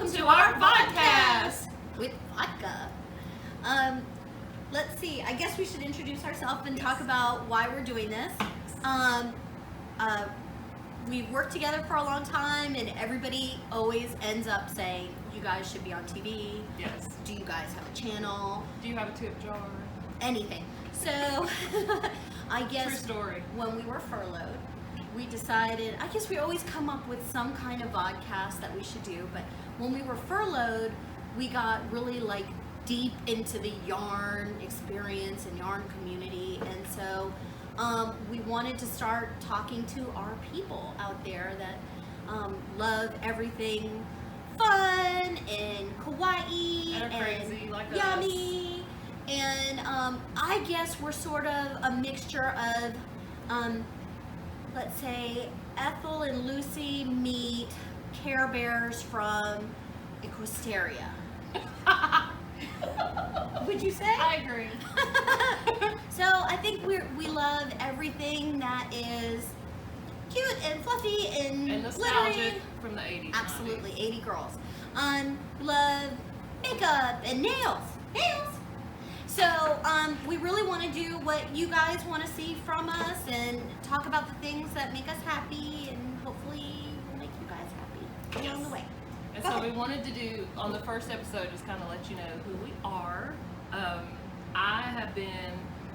Welcome to our Vodcast with vodka. Let's see. I guess we should introduce ourselves and talk about why we're doing this. We've worked together for a long time, and everybody always ends up saying, "You guys should be on TV." Yes. Do you guys have a channel? Do you have a tip jar? Anything. So, I guess True story. when we were furloughed, we decided, I guess we always come up with some kind of vodcast that we should do, but when we were furloughed, we got really like deep into the yarn experience and yarn community, and so we wanted to start talking to our people out there that love everything fun and kawaii And are crazy like yummy. And I guess we're sort of a mixture of, let's say, Ethel and Lucy meet Care Bears from Equisteria. Would you say? I agree. So I think we love everything that is cute and fluffy and nostalgic glittery. from the 80s. Absolutely, 90s. 80 girls. Love makeup and nails. So we really want to do what you guys want to see from us and talk about the things that make us happy, and hopefully we'll make you guys happy along the way. And so we wanted to do, on the first episode, just kind of let you know who we are. I have been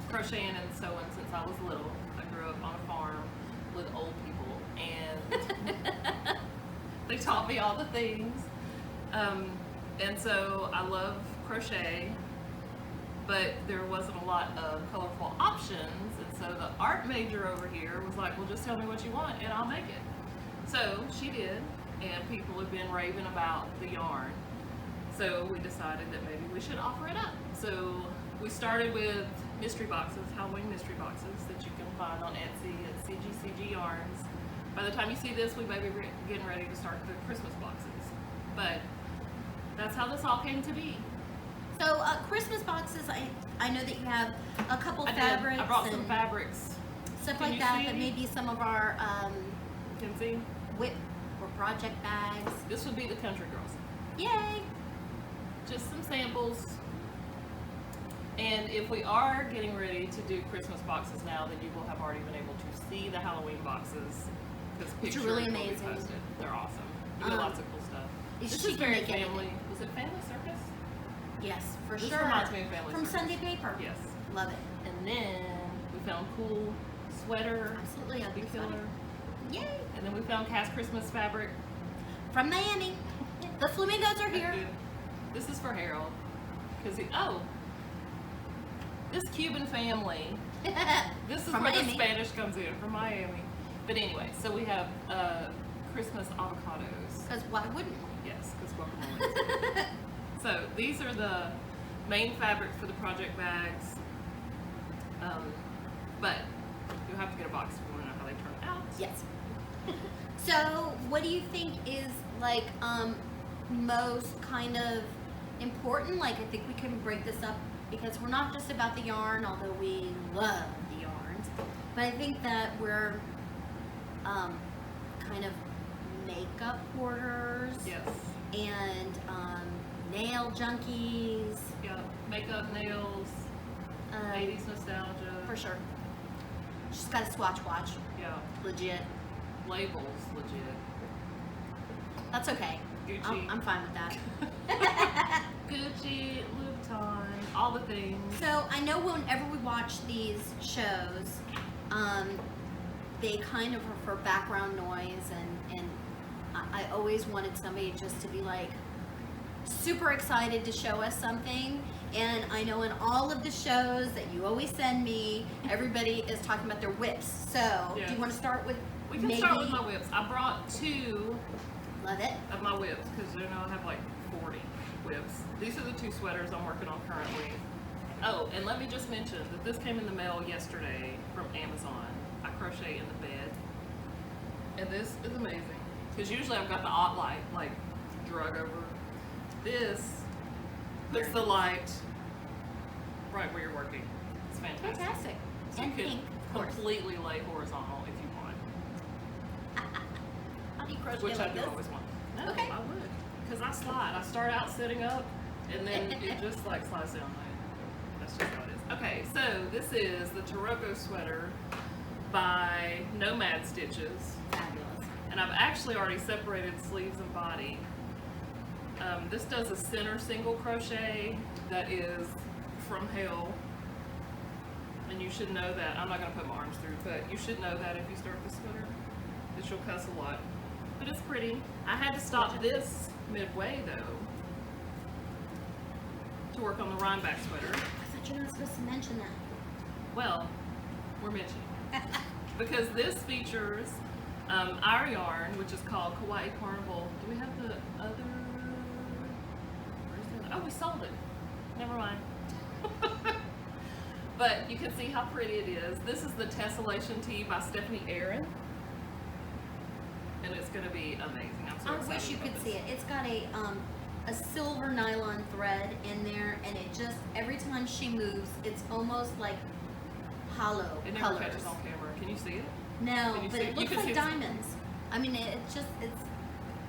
crocheting and sewing since I was little. I grew up on a farm with old people, and they taught me all the things. And so I love crochet, but there wasn't a lot of colorful options, and so the art major over here was like, well, just tell me what you want and I'll make it. So she did, and people have been raving about the yarn. So we decided that maybe we should offer it up. So we started with mystery boxes, Halloween mystery boxes that you can find on Etsy at cgcgyarns. By the time you see this, we may be getting ready to start the Christmas boxes. But that's how this all came to be. So Christmas boxes, I know that you have a couple fabrics. I brought some and fabrics. stuff Can like you that, see? but maybe some of our You can see? whip or project bags. This would be the Country Girls. Yay! Just some samples. And if we are getting ready to do Christmas boxes now, then you will have already been able to see the Halloween boxes. Because Which are pictures really will be amazing. posted. They're awesome. You get lots of cool stuff. This She is can very make anything. family. Was it Family Circus? Yes, for This sure. reminds me of Family From Circus. Sunday Paper. Yes. Love it. And then we found cool sweater. Absolutely, ugly Big sweater. killer. Yay! And then we found cast Christmas fabric. From Miami. The flamingos are here. This is for Harold. Because this Cuban family, this is From where Miami. the Spanish comes in, from Miami. But anyway, so we have Christmas avocados. Because why wouldn't we? Yes, because guacamole. So these are the main fabric for the project bags. But you'll have to get a box if you want to know how they turn out. Yes. So, what do you think is like most kind of important? Like, I think we can break this up because we're not just about the yarn, although we love the yarns. But I think that we're kind of makeup hoarders. Yes. And nail junkies. Yeah. Makeup, nails, 80s nostalgia. For sure. She's got a swatch watch. Yeah. Legit. Labels, legit. That's okay. Gucci. I'm fine with that. Gucci, Louboutin, all the things. So I know whenever we watch these shows, they kind of are for background noise, and I always wanted somebody just to be like super excited to show us something. And I know in all of the shows that you always send me, everybody is talking about their whips. So Yes. do you want to start with? We can start with my whips. I brought 2 Love it. of my whips because you know I have like 40 whips. These are the 2 sweaters I'm working on currently. Oh, and let me just mention that this came in the mail yesterday from Amazon. I crochet in the bed, and this is amazing because usually I've got the hot light like drug over. This puts the light right where you're working. It's fantastic. Fantastic. So you And can pink, of course. completely lay horizontal if you want. How do you crochet Which like I do this? always want. No, Okay. I would. because I slide. I start out sitting up, and then it just like slides down. That's just how it is. Okay, so this is the Taroko sweater by Nomad Stitches. Fabulous. And I've actually already separated sleeves and body. This does a center single crochet that is from hell. And you should know that. I'm not going to put my arms through, but you should know that if you start the sweater, that you'll cuss a lot. But it's pretty. I had to stop this midway though to work on the Rhineback sweater. I thought you were not supposed to mention that. Well, we're mentioning it. Because this features our yarn, which is called Kawaii Carnival. Do we have the other? Where's the other? Oh, we sold it. Never mind. But you can see how pretty it is. This is the Tessellation Tee by Stephanie Aaron. And it's going to be amazing. I'm so I excited wish you about could this. see it. It's got a silver nylon thread in there, and it just, every time she moves, it's almost like hollow It never colors. catches on camera. Can you see it? No, Can you but see it it? You looks can see like it. diamonds. I mean,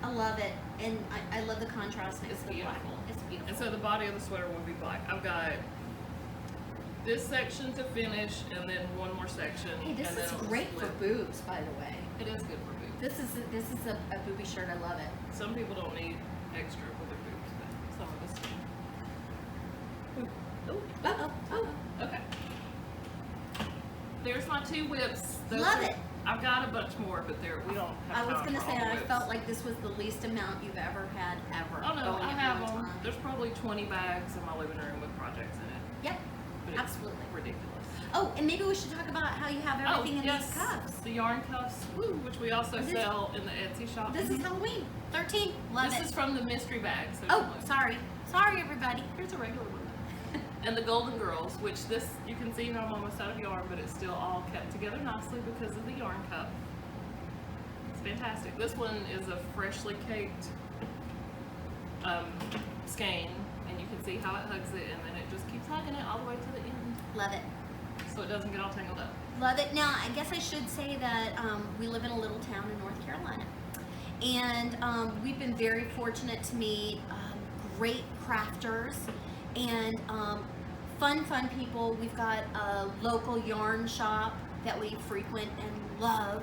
I love it, and I love the contrast next It's to the black. beautiful. It's beautiful. And so the body of the sweater will be black. I've got this section to finish, and then one more section. Hey, this and is then it'll great for split. boobs, by the way. It is good for boobs. This is a booby shirt. I love it. Some people don't need extra for their boobs, but some of us do. Ooh. Uh oh. Okay. There's my 2 whips. Love it. I've got a bunch more, but we don't have I was time gonna for say all the I whips. felt like this was the least amount you've ever had ever. Oh no, going I at have one them. time. There's probably 20 bags in my living room with projects in it. Yep. But it's Absolutely. ridiculous. Oh, and maybe we should talk about how you have everything in these cups. The yarn cuffs, woo, which we also This- sell in the Etsy shop. This is Halloween. 13. Love This it. is from the mystery bag. So Oh, sorry. Sorry, everybody. Here's a regular one. And the Golden Girls, which this, you can see how I'm almost out of yarn, but it's still all kept together nicely because of the yarn cup. It's fantastic. This one is a freshly caked skein, and you can see how it hugs it, and then it just keeps hugging it all the way to the end, Love it. so it doesn't get all tangled up. Love it. Now, I guess I should say that we live in a little town in North Carolina. And we've been very fortunate to meet great crafters and fun people. We've got a local yarn shop that we frequent and love.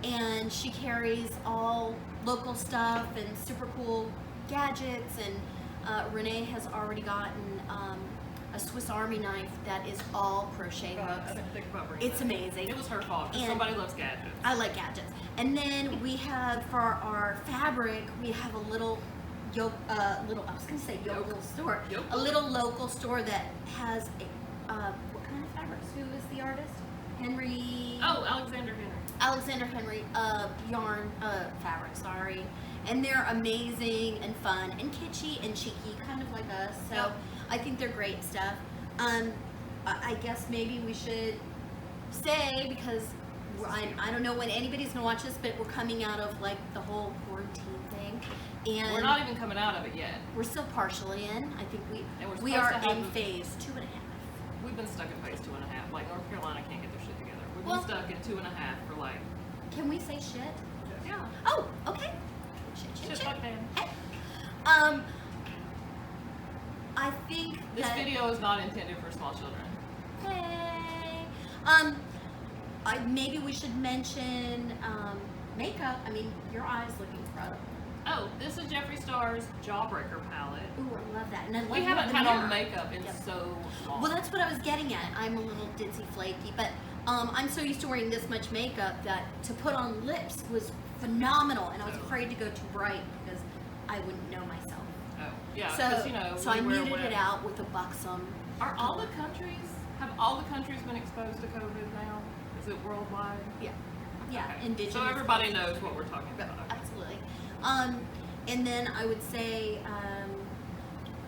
And she carries all local stuff and super cool gadgets. And Renee has already gotten a Swiss Army knife that is all crochet I hooks. didn't think about bringing It's that. amazing. It was her fault, 'cause And- somebody loves gadgets. I like gadgets. And then we have for our fabric, we have a little I was gonna say yokel store. Yokel. A little local store that has a, what kind of fabrics? Who is the artist? Henry. Oh, Alexander Henry. Alexander Henry yarn fabric, sorry. And they're amazing and fun and kitschy and cheeky, kind of like us. So Yep. I think they're great stuff. I guess maybe we should say, because I don't know when anybody's gonna watch this, but we're coming out of like the whole quarantine thing, and We're not even coming out of it yet. we're still partially in. I think And we're we supposed are to have in the- phase 2.5. We've been stuck in phase 2.5. Like, North Carolina can't get their shit together. We've Well- been stuck in 2.5 for like, Can we say shit? yeah. Oh, okay. Shit. Fuck, man. Hey. I think This that, video is not intended for small children. Hey. Maybe we should mention makeup. I mean, your eyes look incredible. Oh, this is Jeffree Star's Jawbreaker palette. Ooh, I love that. And I love We haven't the had mirror. on makeup in Yep. so long. Well, that's what I was getting at. I'm a little ditzy flaky, but I'm so used to wearing this much makeup that to put on lips was phenomenal, and I was afraid to go too bright because I wouldn't know myself. Oh, yeah, So, because, you know, so I we wear muted wet. it out with a buxom. Have all the countries been exposed to COVID now? Is it worldwide? Yeah, yeah, Okay. indigenous. So everybody knows what we're talking about. Absolutely. And then I would say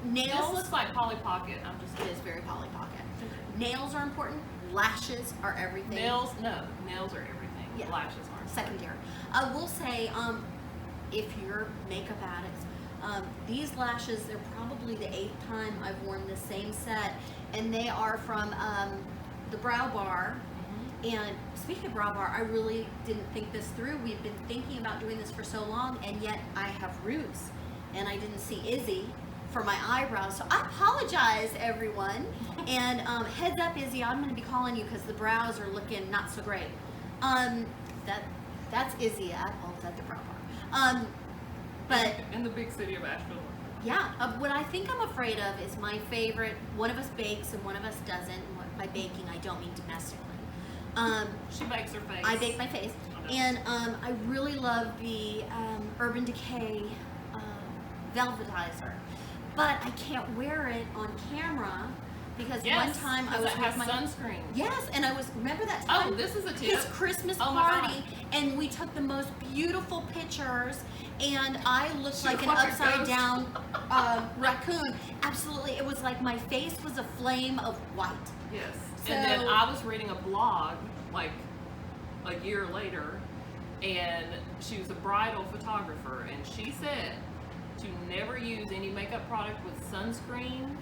This nails. looks like Polly Pocket. I'm just It kidding. is very Polly Pocket. Nails are important. Lashes are everything. Nails are everything. Yeah. Lashes aren't. Secondary. I will say, if you're makeup addicts, these lashes, they're probably the 8th time I've worn the same set, and they are from the Brow Bar. And speaking of Brow Bar, I really didn't think this through. We've been thinking about doing this for so long, and yet I have roots and I didn't see Izzy for my eyebrows. So I apologize, everyone. And heads up, Izzy, I'm going to be calling you because the brows are looking not so great. That's Izzy. I apologize, the brow part. But in the big city of Asheville. yeah, what I think I'm afraid of is my favorite. One of us bakes and one of us doesn't. By baking, I don't mean domestically. She bakes her face. I bake my face, and I really love the Urban Decay velvetizer, but I can't wear it on camera because one time I was with my sunscreen. Yes, and I was remember that time. Oh, this is a tip. His Christmas Oh my party, and we took the most beautiful pictures, and I looked like an like a upside ghost. down raccoon. Absolutely, it was like my face was a flame of white. Yes. So- And then I was reading a blog like a year later, and she was a bridal photographer, and she said to never use any makeup product with sunscreen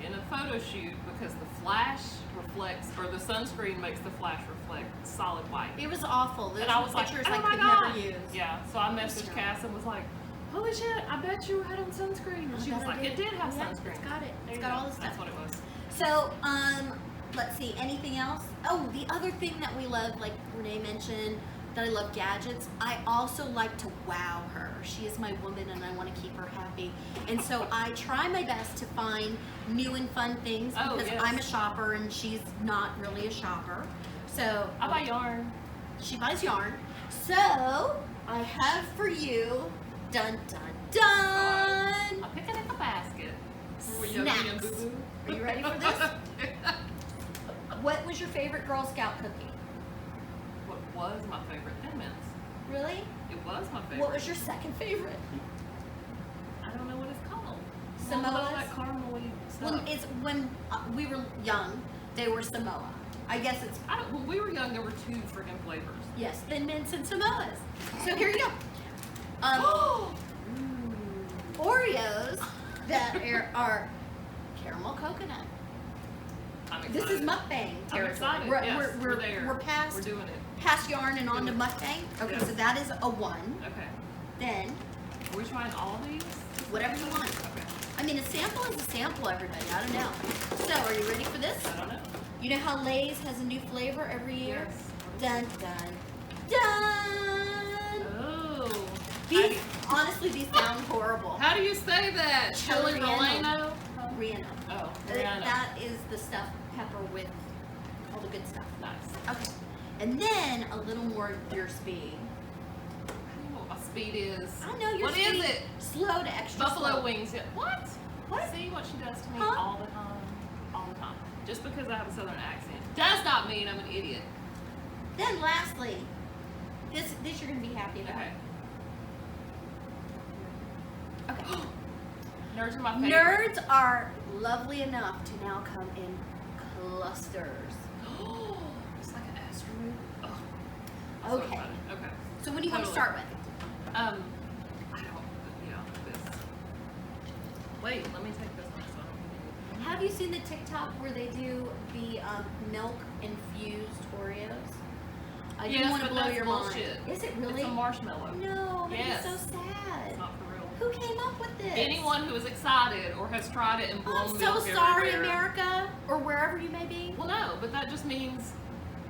in a photo shoot because the flash reflects, or the sunscreen makes the flash reflect solid white. It was awful. Those And I was like, pictures oh I my could God. never use. Yeah, so I messaged Cass and was like, holy shit, I bet you had on sunscreen. And she was like, it did have sunscreen. It's got it. There It's you got go. all the stuff. That's what it was. So, let's see, anything else? Oh, the other thing that we love, like Renee mentioned, that I love gadgets, I also like to wow her. She is my woman and I want to keep her happy. And so I try my best to find new and fun things because yes. I'm a shopper and she's not really a shopper. So I buy yarn. she buys yarn. So I have for you, dun dun dun, I'm picking up a basket. Were you snacks. yogi and boo-boo? Are you ready for this? What was your favorite Girl Scout cookie? What was my favorite? Thin Mints. Really? It was my favorite. What was your second favorite? I don't know what it's called. Samoas? All that caramely stuff. Well, it's when we were young, they were Samoa. I guess it's, When we were young, there were 2 freaking flavors. yes, Thin Mints and Samoas. So here you go. Oreos that are caramel coconut. I'm excited. This is mukbang I'm territory. excited. We're, Yes, we're there. we're past We're doing it. past yarn and on to mukbang. Okay, Yes. so that is a 1. Okay. Then Are we trying all these? whatever you want. Okay. I mean, a sample is a sample, everybody. I don't know. So, are you ready for this? I don't know. You know how Lay's has a new flavor every year? Yes. Dun dun dun. Oh. These, honestly, these sound horrible. How do you say that? Chili Relleno. Relleno? Rihanna. Oh, Rihanna. That is the stuffed pepper with all the good stuff. Nice. Okay. And then a little more your speed. I don't know what my speed is. I know your What speed. is it? Slow to extra Buffalo slow. wings. Yeah. What? What? See what she does to me Huh? all the time. All the time. Just because I have a southern accent does not mean I'm an idiot. Then lastly, this you're gonna be happy about. Okay. Okay. Nerds are my favorite. Nerds are lovely enough to now come in clusters. It's like an asteroid. Oh. I'm so Okay. excited. Okay. So what do you want to Totally. start with? I don't. This. Wait. Let me take this one. So I don't Have you seen the TikTok where they do the milk infused Oreos? I Yes, didn't want to but blow that's your bullshit. mind. Is it really? It's a marshmallow. No, that Yes. is so sad. It's not for real. Who came up with this? Anyone who is excited or has tried it and blown I'm milk so sorry, everywhere. America, or wherever you may be. Well, no, but that just means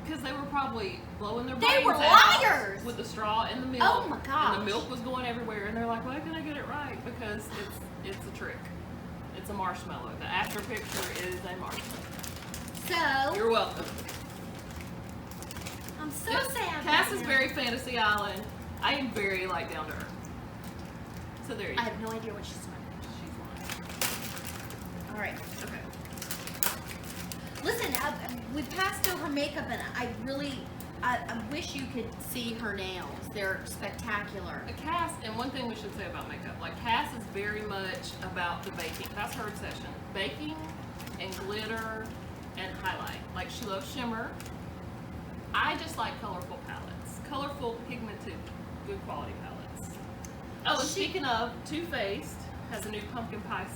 because they were probably blowing their They brains were out liars! with the straw and the milk. Oh my gosh. And the milk was going everywhere, and they're like, "Why can I get it right?" Because it's a trick. It's a marshmallow. The after picture is a marshmallow. So You're welcome. I'm so Yes, sad. Cass right is now. very fantasy island. I am very like down to earth. So there you I go. have no idea what she's doing. She's lying. All right. Okay. Listen, we passed over makeup, and I wish you could see her nails. They're spectacular. Cass, and one thing we should say about makeup, like Cass is very much about the baking. That's her obsession. Baking and glitter and highlight. Like she loves shimmer. I just like colorful palettes. Colorful, pigmented, good quality palettes. Oh, and speaking of, Too Faced has a new pumpkin pie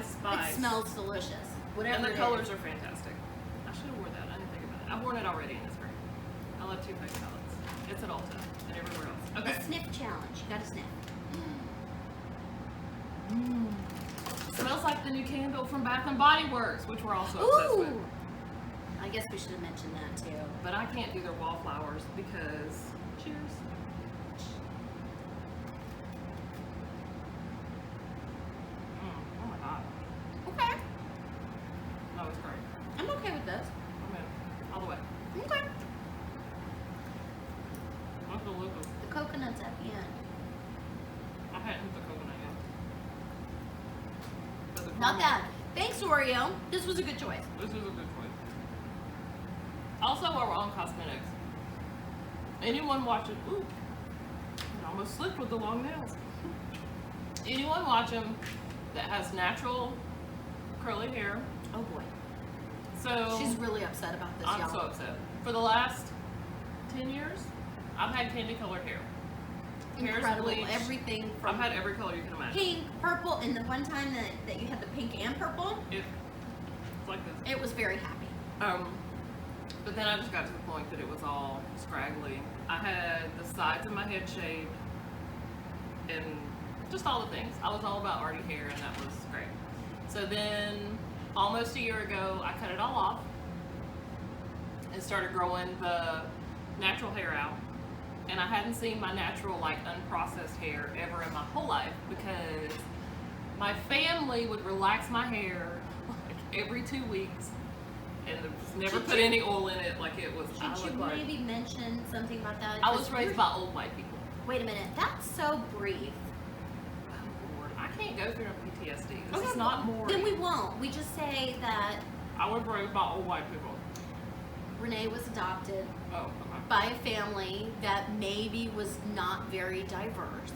spice. It smells delicious. Whatever And the it colors is. are fantastic. I should have worn that. I didn't think about it. I've worn it already and it's great. I love Too Faced palettes. It's at Ulta and everywhere else. Okay. The sniff challenge. You gotta sniff. Smells like the new candle from Bath and Body Works, which we're also obsessed with. Ooh! I guess we should have mentioned that too. But I can't do their wallflowers because, cheers. Oh my god. Okay. That was great. I'm okay with this. I'm in. All the way. Okay. What's the look of? The coconut's at the end. I hadn't hit the coconut yet. But the Not caramel- bad. Thanks, Oreo. This was a good choice. This is a good choice. Also, while we're on cosmetics, anyone watching? Ooh, I almost slipped with the long nails. Anyone watching that has natural curly hair? Oh boy. So She's really upset about this, I'm y'all. so upset. For the last 10 years, I've had candy colored hair. Hair's Incredible. bleached. Everything from I've had every color you can imagine. pink, purple, and the one time that you had the pink and purple, It's like this. it was very happy. But then I just got to the point that it was all scraggly. I had the sides of my head shaved and just all the things. I was all about arty hair, and that was great. So then almost a year ago, I cut it all off and started growing the natural hair out. And I hadn't seen my natural, like, unprocessed hair ever in my whole life because my family would relax my hair like every 2 weeks and just never put any oil in it like it was. I Should you looked like, maybe mention something about that? I was raised by old white people. Wait a minute. That's so brief. Oh, Lord. I can't go through a PTSD. This Okay, is not more. Then we won't. We just say that I was raised by old white people. Renee was adopted Oh, okay. by a family that maybe was not very diverse,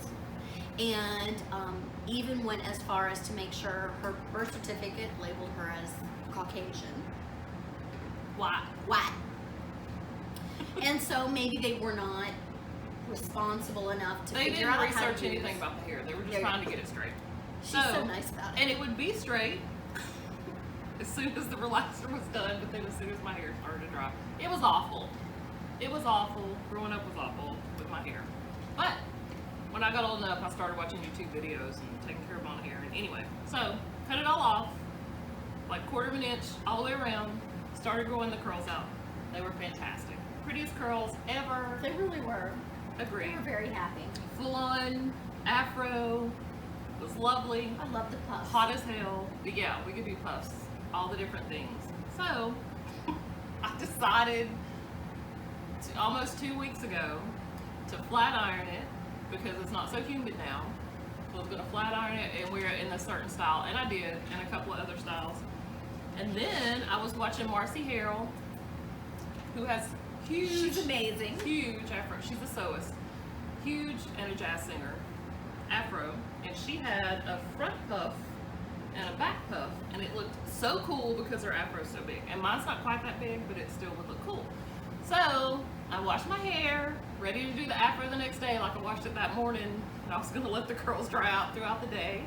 and even went as far as to make sure her birth certificate labeled her as Caucasian. White. And so maybe they were not responsible enough to They figure didn't out how research to do anything this. about the hair. They were just There you trying go. to get it straight. She's so nice about it. And it would be straight as soon as the relaxer was done, but then as soon as my hair started to dry. It was awful. It was awful. Growing up was awful with my hair. But when I got old enough, I started watching YouTube videos and taking care of my hair. And anyway, so cut it all off, like 1/4 of an inch all the way around. Started growing the curls out. They were fantastic. Prettiest curls ever. They really were. They Agreed. were very happy. Full on afro. Was lovely. I love the puffs. Hot as hell. But yeah, we could do puffs. All the different things. So I decided almost 2 weeks ago to flat iron it because it's not so humid now. So I was gonna flat iron it and wear it in a certain style, and I did, and a couple of other styles. And then I was watching Marcy Harrell, who has She's amazing. huge afro. She's a sewist, huge, and a jazz singer, afro, and she had a front puff and a back puff, and it looked so cool because her afro's so big. And mine's not quite that big, but it still would look cool. So I washed my hair, ready to do the afro the next day, like I washed it that morning, and I was gonna let the curls dry out throughout the day.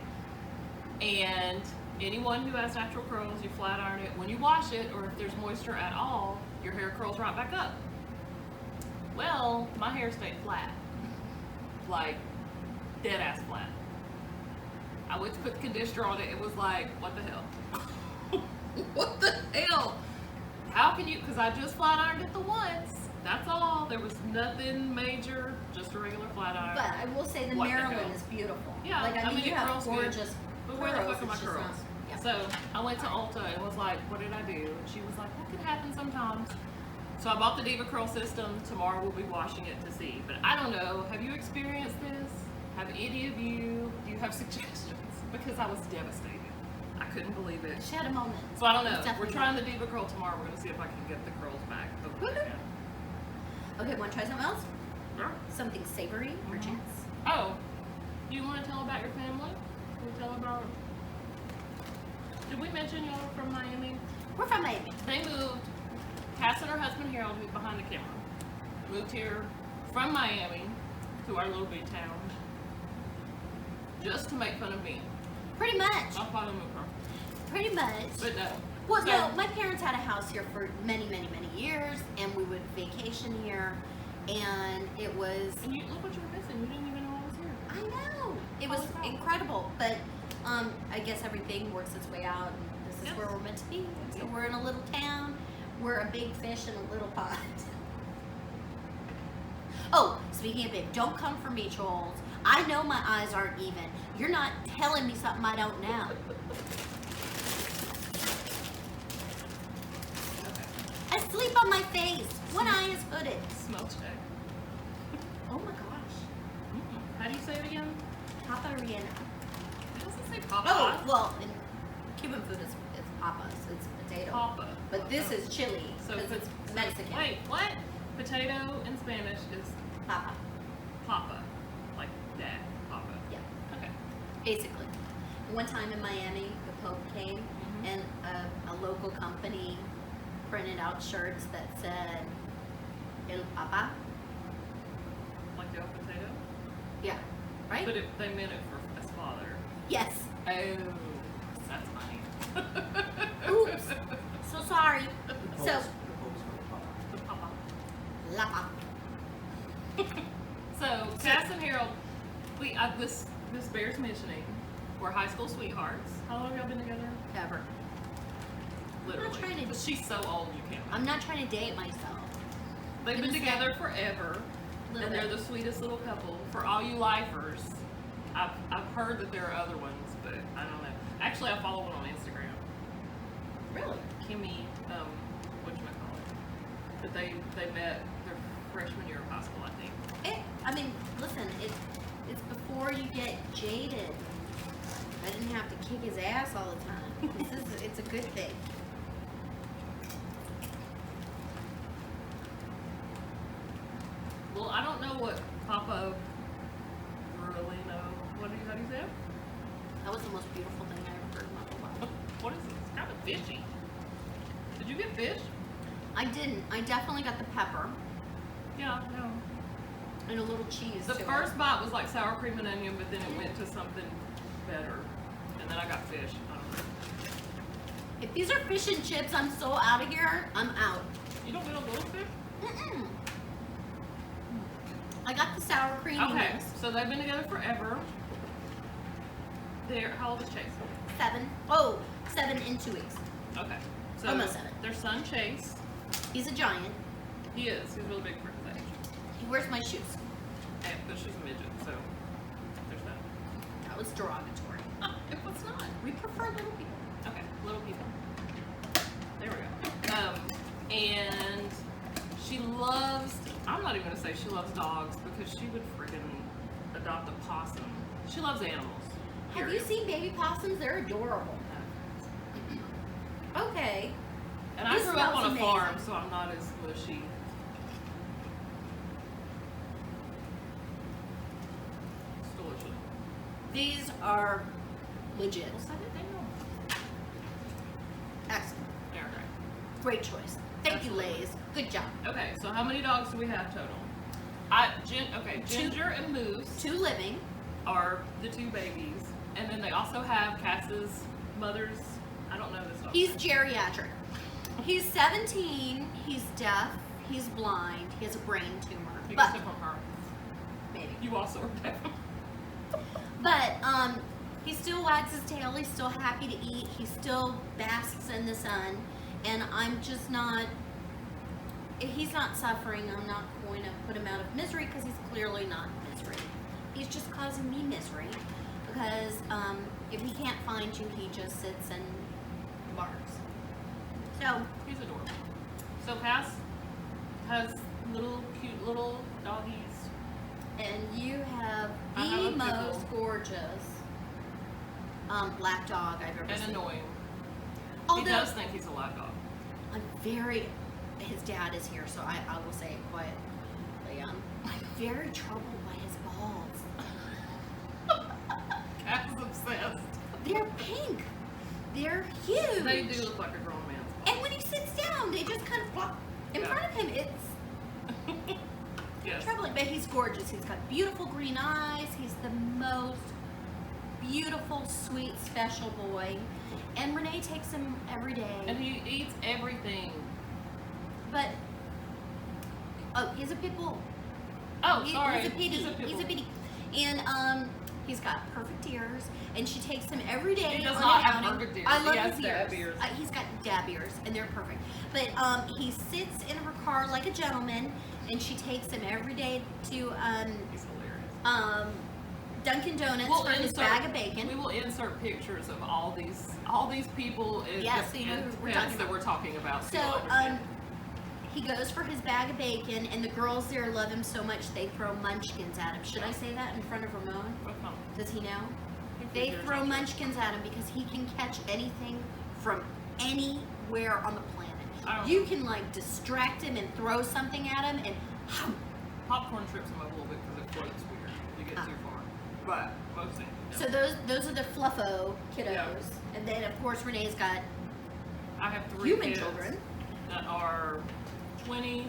And anyone who has natural curls, you flat iron it. When you wash it, or if there's moisture at all, your hair curls right back up. Well, my hair stayed flat, like dead ass flat. I went to put the conditioner on it. It was like, what the hell? What the hell? How can you? Because I just flat ironed it the once. That's all. There was nothing major, just a regular flat iron. But I will say the What the Maryland hell? is beautiful. Yeah, Like, I mean, it you have curls good. gorgeous But where the curls, fuck are my it's just curls? not- yeah. So I went to Ulta and was like, what did I do? And she was like, that could happen sometimes. So I bought the Diva Curl system. Tomorrow we'll be washing it to see. But I don't know. Have you experienced this? Have any of you? Do you have suggestions? Because I was devastated. I couldn't believe it. She had a moment. So I don't know. It's definitely We're trying the Diva Curl tomorrow. We're gonna see if I can get the curls back over Woohoo. again. Okay, want to try something else? Yeah. Something savory, perchance? Oh, do you want to tell about your family? Can we tell about? Did we mention y'all are from Miami? We're from Miami. They moved. Cass and her husband Harold, who's behind the camera, moved here from Miami to our little big town just to make fun of me. Pretty much. I'll probably move her, Pretty much. but no. Well, So- no, my parents had a house here for many, many, many years, and we would vacation here, and it was, And you look what you're missing. You didn't even know I was here. I know, it was Holy cow. incredible, but I guess everything works its way out, and this is Yes. where we're meant to be. So we're in a little town. We're a big fish in a little pond. Oh, speaking of big, don't come for me, trolls. I know my eyes aren't even. You're not telling me something I don't know. I sleep on my face. One eye is hooded. Smell check. Oh my gosh. How do you say it again? Paparina. It doesn't say papa. Oh, well, in Cuban food it's papas. It's potato. Papa. But this is chili, So because it's Mexican. Wait, what? Potato in Spanish is Papa. papa. Like dad. Papa. Yeah, Okay. basically. One time in Miami, the Pope came, and a local company printed out shirts that said El Papa. Like the potato? Yeah, right? But they meant it for as father. Yes. Oh, that's funny. Oops. So sorry. So, The papa. Lapa. So, Cass and Harold, this bears mentioning, we're high school sweethearts. How long have y'all been together? Ever. Literally. trying to- But she's so old you can't. I'm not trying to date myself. They've been gonna say- together forever, Little and they're bit. the sweetest little couple. For all you lifers, I've heard that there are other ones, but I don't know. Actually, I follow one on Instagram. Really? Kimmy, whatchamacallit. But they met their freshman year of high school, I think. I mean, listen, it's before you get jaded. I didn't have to kick his ass all the time. It's a good thing. Well, I don't know what Papa really know. How do you say it? That was the most beautiful thing I ever heard in my whole life. What is it? It's kind of fishy. Did you get fish? I didn't. I definitely got the pepper Yeah, no. and a little cheese. The to it. first bite was like sour cream and onion, but then it went to something better. And then I got fish. I don't know. If these are fish and chips, I'm so out of here. I'm out. You don't get a little fish? Mm-mm. I got the sour cream. Okay, so they've been together forever. How old is Chase? 7. Oh, 7 in 2 weeks. Okay. So Almost 7. their son Chase, He's a giant. he is. He's really big for his age. He wears my shoes. But she's a midget, so there's that. That was derogatory. It was not. We prefer little people. Okay, little people. There we go. And she loves, I'm not even going to say she loves dogs because she would freaking adopt a possum. She loves animals. Have you period. seen baby possums? They're adorable. Okay. And I This grew up smells on a amazing. farm, so I'm not as mushy. It's delicious. These are legit. Well, so did they know? Excellent. They're great. Great choice. Thank you, Absolutely. Lay's. Good job. Okay, so how many dogs do we have total? Ginger and Moose 2 living. are the 2 babies, and then they also have Cass's mother's. I don't know this dog. He's geriatric. He's 17. He's deaf. He's blind. He has a brain tumor. You But get it from her. maybe. You also are deaf. But he still wags his tail. He's still happy to eat. He still basks in the sun. And I'm just not. He's not suffering. I'm not going to put him out of misery because he's clearly not misery. He's just causing me misery because if he can't find you, he just sits and barks. So He's adorable. So Cass has cute little doggies. and you have I have the a pickle. most gorgeous black dog I've ever And seen. annoying. He Although does think he's a lap dog. I'm very, his dad is here, so I will say it quietly. I'm very troubled by his balls. Cass is obsessed. They're pink. They're huge. They do look like a grown man's And when he sits down, they just kind of flop in Yeah. front of him. It's Yes. troubling, but he's gorgeous. He's got beautiful green eyes. He's the most beautiful, sweet, special boy. And Renee takes him every day. And he eats everything. But he's a pit bull. Oh, sorry. He's a pity. He's a pit He's a bull. pity. And He's got perfect ears, and she takes him every day. He does on not an have outing. perfect ears. I love He has his dab ears. ears. He's got dab ears, and they're perfect. But he sits in her car like a gentleman, and she takes him every day to He's hilarious. Dunkin' Donuts We'll for his bag of bacon. We will insert pictures of all these people and, Yes, so you know who we're pets talking that we're talking about. So you'll understand. he goes for his bag of bacon, and the girls there love him so much they throw munchkins at him. Should I say that in front of Ramon? Does he know? They throw munchkins at him because he can catch anything from anywhere on the planet. You can like distract him and throw something at him, and Popcorn trips him up a little bit because it floats weird. You get too far, but mostly. Yeah. So those are the fluffo kiddos, Yeah. and then of course Renee's got I have 3 human kids children. that are 20,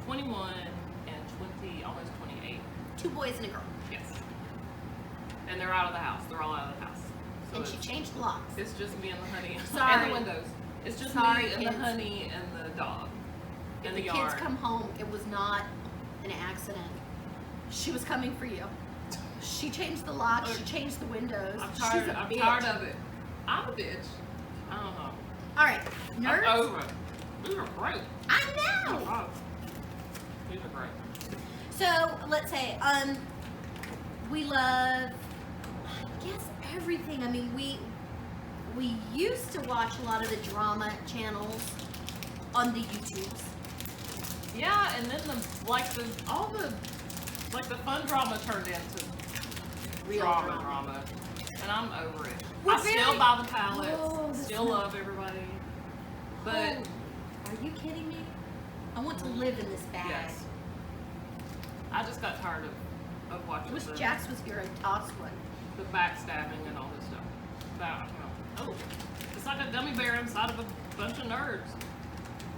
21, and 20, almost 28. 2 boys and a girl. Yes. And they're out of the house. They're all out of the house. So And she changed the locks. it's just me and the honey Sorry. and the windows. It's just Sorry, me and kids. the honey and the dog If and the the kids yard. come home, it was not an accident. She was coming for you. She changed the locks. She changed the windows. I'm She's tired. a I'm bitch. tired of it. I'm a bitch. I don't know. All right, nerds. I'm over it. These are great. I Oh, know. wow. These are great. So let's say, we love, I guess, everything. I mean, we used to watch a lot of the drama channels on the YouTubes. Yeah, and then the fun drama turned into Real drama. And I'm over it. We're I still very- buy the palettes. Oh, the still smell. love everybody. But Are you kidding me? I want to live in this bag. yes. I just got tired of I watching wish the Jax was here and tossed one. backstabbing and all this stuff. Oh, it's like a gummy bear inside of a bunch of nerds.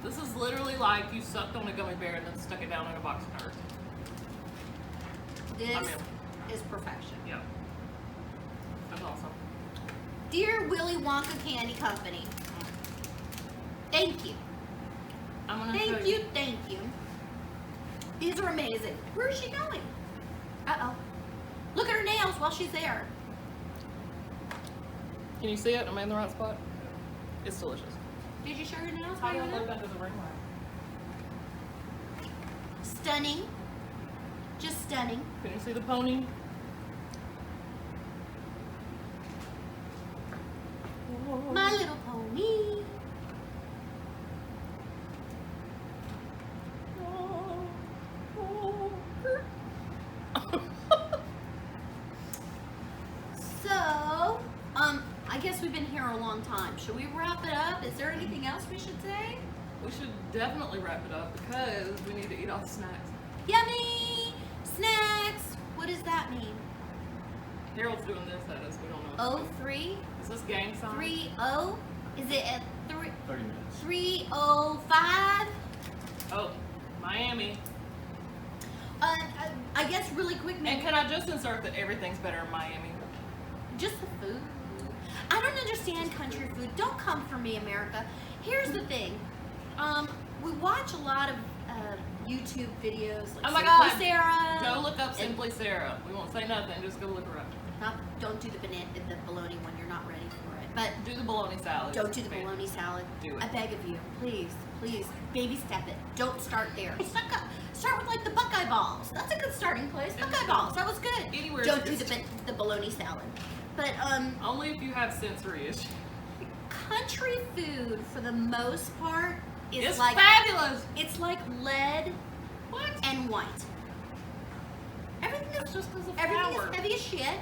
This is literally like you sucked on a gummy bear and then stuck it down in a box of nerds. This I'm in. is perfection. Yeah. That's awesome. Dear Willy Wonka Candy Company, thank you. I'm gonna Thank show you, thank you. These are amazing. Where is she going? Uh-oh. Look at her nails while she's there. Can you see it? Am I in the right spot? It's delicious. Did you show her nails How while do you I were there? look under the ring light? Stunning. Just stunning. Can you see the pony? My little pony. So, I guess we've been here a long time. Should we wrap it up? Is there anything else we should say? We should definitely wrap it up because we need to eat all the snacks. Yummy! Snacks! What does that mean? Harold's doing this at us. We don't know. 03? Is this gang sign? 30? Is it at 30 minutes. 3:05? Oh, Miami. I guess really quick, And maybe can I just insert that everything's better in Miami? just the food. I don't understand country food. Don't come for me, America. Here's the thing. We watch a lot of YouTube videos like Oh my Simply God. Sarah. Go look up Simply Sarah. We won't say nothing. Just go look her up. Don't do the bologna when you're not ready for it. But Do the bologna salad. don't do the bologna salad. Do it. I beg of you, please, please, baby step it. Don't start there. Start with like the Buckeye balls. That's a good starting place. Buckeye balls. That was good. Anywhere Don't do is the bologna salad. But Only if you have sensory issues. country food for the most part is It's like fabulous. it's like lead What? and white. Everything That's is just because of everything flour. is heavy as shit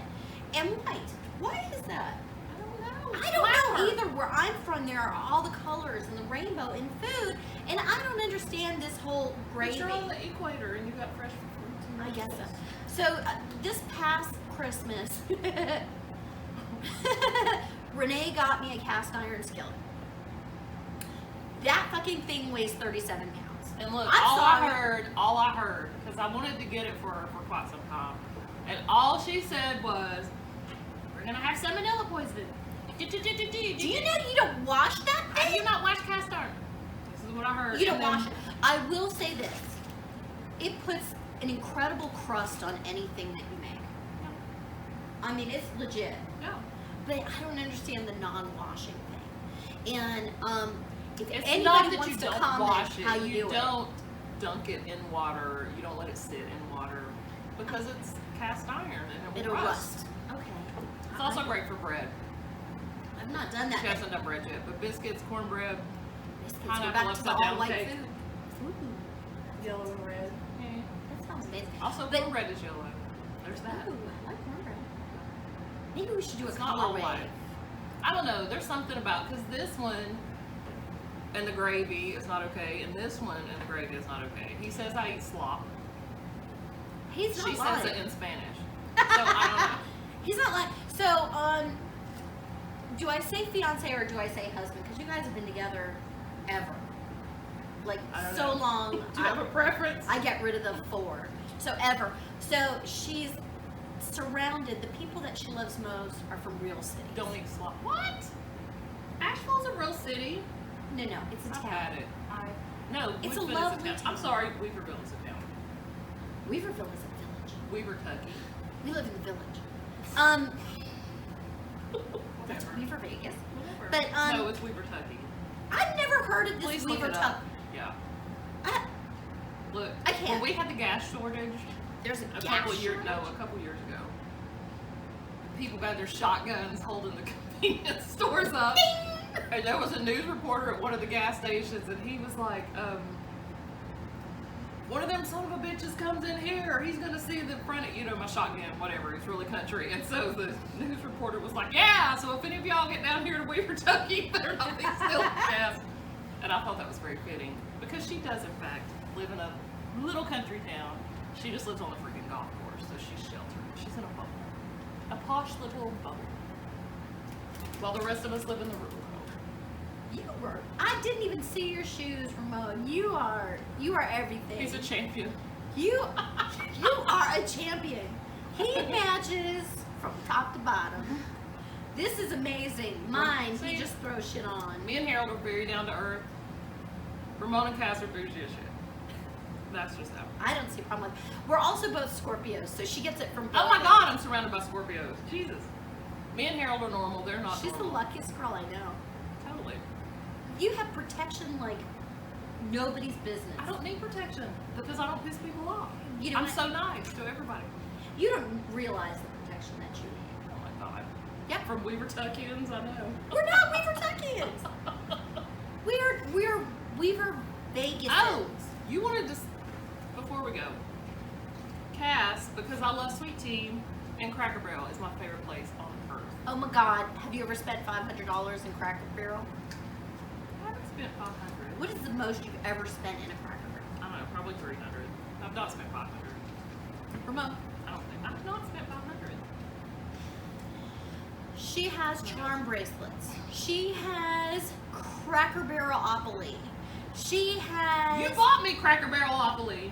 and white. Why is that? I don't know. I don't know Flour. either. Where I'm from, there are all the colors and the rainbow in food, and I don't understand this whole But gravy. you're on the equator and you got fresh fruits and I guess vegetables. so. So this past Christmas, Renee got me a cast iron skillet. That fucking thing weighs 37 pounds. And look, I'm all sorry. I heard, because I wanted to get it for her for quite some time, and all she said was, "We're gonna have salmonella poisoning." Do you know you don't wash that I thing? do not wash cast iron. This is what I heard. You don't And then- wash it. I will say this. It puts an incredible crust on anything that you make. I mean, it's legit. Yeah. But I don't understand the non-washing thing. And if It's anybody not that wants you to don't comment wash it. how you do don't dunk it in water. You don't let it sit in water because it's cast iron and it'll rust. Okay. It's also great for bread. I've not done that. She hasn't done bread yet, but biscuits, cornbread, Biscuits, we're pineapple back to the upside down all-white cake. food. Ooh, Yellow and red. that sounds amazing. Also, But- cornbread is yellow. There's that. Ooh, I like cornbread. Maybe we should do It's a not all colorway. white. I don't know. There's something about because this one and the gravy is not okay, and this one and the gravy is not okay. He says I eat slop. He's She not says lying. it in Spanish. So I don't know. He's not lying. So, do I say fiance or do I say husband? Because you guys have been together ever. Like, I don't so know. long. Do you have a preference? I get rid of the 4. So, ever. So, she's surrounded. The people that she loves most are from real cities. Don't eat slop. What? Asheville's a real city. No, it's a I've town. had it. No, It's a Weaverville is lovely town. town. I'm sorry, Weaverville is a town. Weaverville is a village. Weaver-tucky. We live in the village. That's Whatever. Weaver Vegas. Whatever. But, no, it's Weaver-tucky. I've never heard of this Please look Weaver it Tuck. up. Yeah. I- Look, I can't. when we had the gas shortage There's a a gas couple years ago, people got their shotguns holding the convenience stores up. And there was a news reporter at one of the gas stations, and he was like, one of them son of a bitches comes in here, he's gonna see the front of, my shotgun, whatever, it's really country. And so the news reporter was like, yeah, so if any of y'all get down here to Weaver-tucky, better not be still gas. And I thought that was very fitting, because she does, in fact, live in a little country town. She just lives on a freaking golf course, so she's sheltered. She's in a bubble. A posh little bubble. While the rest of us live in the real world. I didn't even see your shoes, Ramon. You are everything. He's a champion. You are a champion. He matches from top to bottom. This is amazing. Mine, he See? just throws shit on. Me and Harold are very down to earth. Ramon and Cass are bougie as shit. That's just how. I don't see a problem with. We're also both Scorpios, so she gets it from. Oh both my of God, us. I'm surrounded by Scorpios. Jesus. Me and Harold are normal. They're not She's the normal. luckiest girl I know. Totally. You have protection like nobody's business. I don't need protection because I don't piss people off. You know I'm what? so nice to everybody. You don't realize the protection that you need. Oh my God. Yep. From Weaver-tuckians, I know. We're not Weaver-tuckians. We're Weaver Vegas. Oh, you wanted to, before we go, Cass, because I love sweet tea, and Cracker Barrel is my favorite place on earth. Oh my God, have you ever spent $500 in Cracker Barrel? I haven't spent 500. What is the most you've ever spent in a Cracker Barrel? I don't know, probably 300. I've not spent 500. Ramon. I don't think. I've not spent 500. She has charm bracelets. She has Cracker Barrel-opoly. She has. You bought me Cracker Barrel-opoly.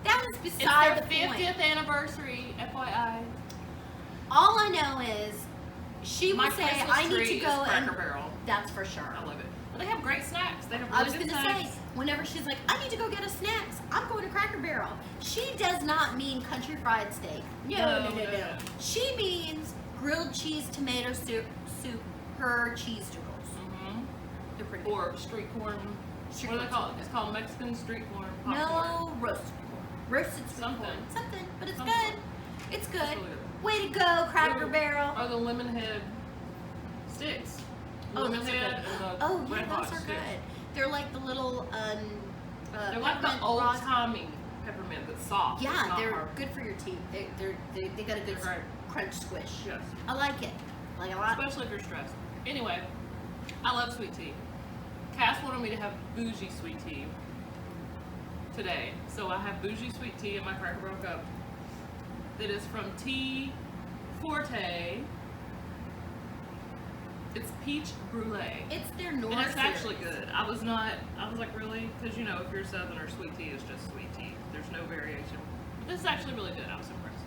That was It's beside their the 50th point. anniversary, FYI. All I know is she My will say, Christmas "I need tree to is go Cracker and." Barrel. That's for sure. I love it. But they have great snacks. They have I really was good gonna snacks. say, whenever she's like, "I need to go get a snacks," I'm going to Cracker Barrel. She does not mean country fried steak. No. No. She means grilled cheese tomato soup, her cheese doodles. Mm-hmm. They're pretty good. Or street corn. Street What do they corn. call it? It's called Mexican street corn popcorn. No, roasted corn. Roasted sweet Something. corn. Something, but it's Something. good. It's good. It's really good. Way to go, Cracker Or- Barrel. Or the lemon head sticks. Oh, Lemon those are head good. and the Oh, yeah, red hot those are sticks. good. They're like the little, They're like the peppermint old rock- timey peppermint that's soft. It's Yeah, not they're hard. good for your teeth. They got a good They're great. crunch squish. Yes. I like it. Like a lot. Especially if you're stressed. Anyway, I love sweet tea. Cass wanted me to have bougie sweet tea today. So I have bougie sweet tea in my Cracker Barrel cup that is from Tea Forte. It's peach brulee. It's their North. And it's actually good. I was like, really? Because, if you're Southerner, sweet tea is just sweet tea. There's no variation. But this is actually really good. I was impressed.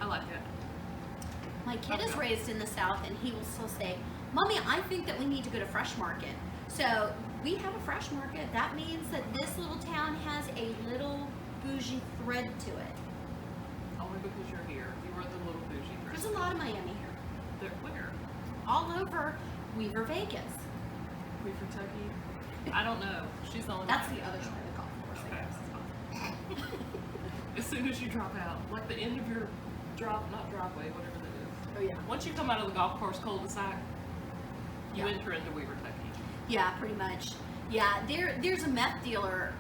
I like it. My kid is Okay. raised in the South, and he will still say, "Mommy, I think that we need to go to Fresh Market." So we have a Fresh Market. That means that this little town has a little bougie thread to it. Oh, only because you're here. You were the little bougie There's person. a lot of Miami here. Where? All over Weaver, Vegas. Weaver, Kentucky? I don't know. She's the only That's one. the other side of the golf course, I Okay. guess. As soon as you drop out, like the end of your not driveway, whatever that is. Oh yeah. Once you come out of the golf course cul-de-sac, you Yeah. enter into Weaver, Kentucky. Yeah, pretty much. Yeah, there's a meth dealer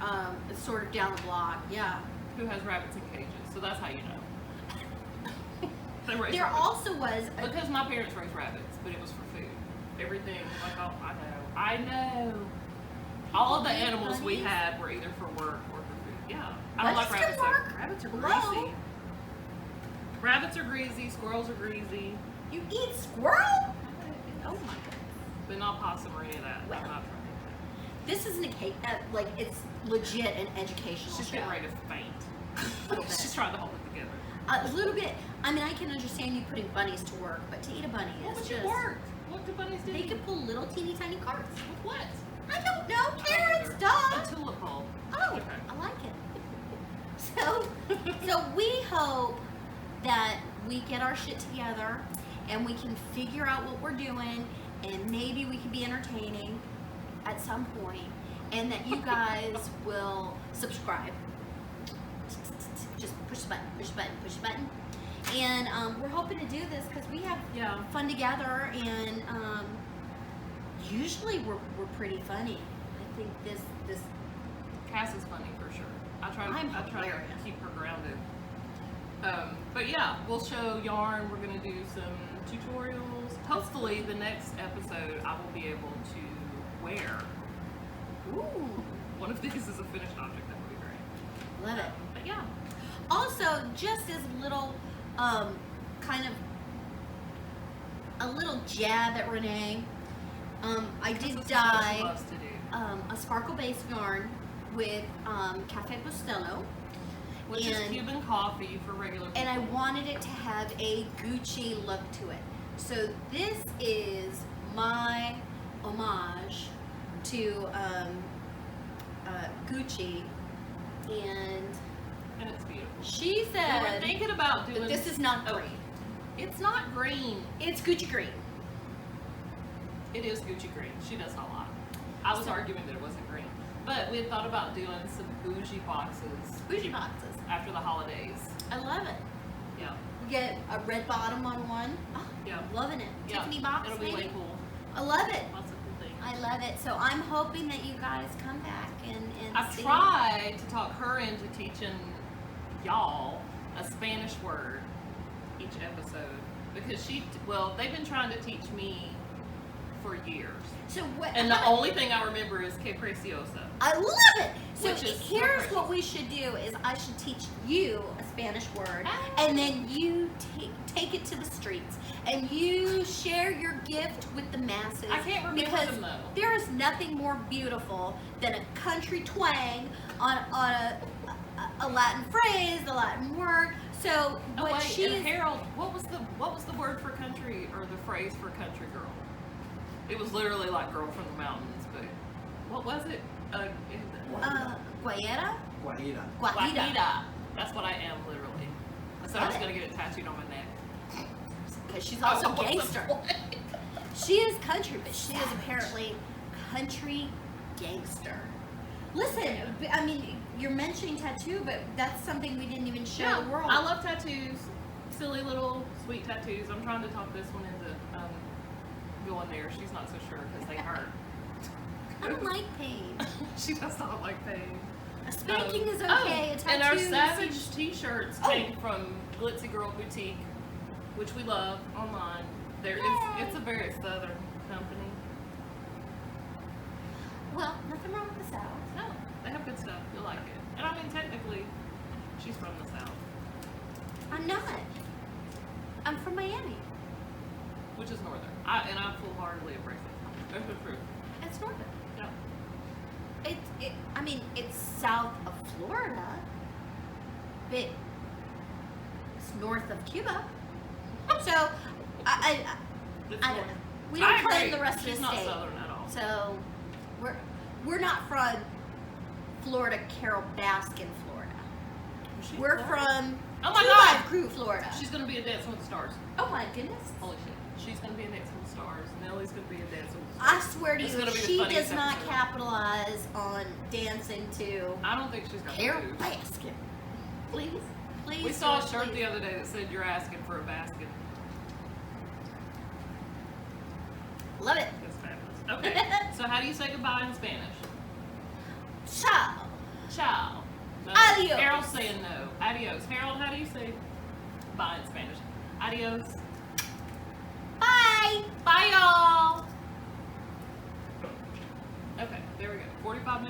sort of down the block. Yeah. Who has rabbits in cages? So that's how you know. They raise There rabbits. also was a, Because my parents raised rabbits, but it was for food. Everything, like, oh, I know. All of the People eat animals we bunnies? had were either for work or for food. Yeah. I don't like Bunnies rabbits. can work. Rabbits are Hello? greasy. Rabbits are greasy, squirrels are greasy, you eat squirrel? Oh my god. but not possum or any of that. Well. I'm not trying. This isn't like it's legit an educational She's show. getting ready to faint. Little bit. She's trying to hold it together. A little bit. I mean, I can understand you putting bunnies to work, but to eat a bunny What is would just. you work? What do bunnies do? They could pull little teeny tiny carts. With what? I don't know. Carrots, A duh. tulip bulb. Oh, Okay. I like it. So we hope that we get our shit together and we can figure out what we're doing, and maybe we can be entertaining at some point, and that you guys will subscribe. Just push the button, push the button, push the button. And we're hoping to do this because we have Yeah. fun together, and usually we're pretty funny. I think this Cass is funny for sure. I try I'm to hilarious. keep her grounded. But yeah, we'll show yarn. We're gonna do some tutorials. Hopefully, the next episode I will be able to wear. ooh, One of these is a finished object. That would be great. love it. But yeah, Also, just as a little, kind of a little jab at Renee, I this did is what she dye loves to do, a sparkle-based yarn with Cafe Bustelo, which is and- Cuban coffee for regular people. and I wanted it to have a Gucci look to it. So this is my homage to Gucci, and it's beautiful. she We were said thinking about doing. that this is not Oh, green. It's not green. It's Gucci green. It is Gucci green. She does not lie. I was So- arguing that it wasn't green. But we had thought about doing some bougie boxes Bougie boxes. after the holidays. I love it. Yeah. We get a red bottom on one. Oh, Yeah. loving it. Yeah. Tiffany box, It'll be maybe. way cool. I love it. Lots of cool things. I love it. So I'm hoping that you guys come back and I've see. tried to talk her into teaching y'all a Spanish word each episode because they've been trying to teach me for years. So what? And the only thing I remember is Que Preciosa. I love it. So Which is so here's precious. what we should do: is I should teach you a Spanish word, Ah. and then you take it to the streets, and you share your gift with the masses. I can't remember because them, though. there is nothing more beautiful than a country twang on a Latin phrase, a Latin word. So Oh what wait, she and is. Harold, what was the word for country or the phrase for country girl? It was literally like girl from the mountains, but what was it? Guayera? Guajira. Guajira. That's what I am literally. I said I was gonna get it tattooed on my neck. Because she's also I want gangster. some- She is country, but she is apparently country gangster. Listen, I mean, you're mentioning tattoo, but that's something we didn't even show Yeah, the world. I love tattoos. Silly little sweet tattoos. I'm trying to talk this one into going there. She's not so sure because they hurt. I don't like pain. She does not like pain. A spanking is Oh, okay. A tattoo and our is- Savage t-shirts Oh. came from Glitzy Girl Boutique, which we love online. Yay. It's a very southern company. Well, nothing wrong with the South. No, they have good stuff. You'll like it. And I mean, technically, she's from the South, I'm not. I'm from Miami. which is northern. I full-heartedly embrace it. That's the truth. It's northern. Yeah. I mean, it's south of Florida, but it's north of Cuba. So, I It's don't know. northern. We I don't claim agree. the rest She's of the not state. southern at all. So, we're not from Florida, Carol Baskin, Florida. Was she We're Florida? from Oh my to God. Live Crew Florida. She's gonna be in Dancing with the Stars. Oh my goodness. Holy shit. She's gonna be in Dancing with the Stars. Nellie's gonna be in Dancing with the Stars. I swear to It's you, gonna be the she funniest does not episode. capitalize on dancing to I don't think she's got hair the moves. basket. Please, please. We saw a do it, shirt please. the other day that said you're asking for a basket. Love it. That's fabulous. Okay. So how do you say goodbye in Spanish? Ciao. Ciao. No. Adios. Harold's saying no. Adios. Harold, how do you say bye in Spanish? Adios. Bye. Bye, y'all. Okay, there we go. 45 minutes.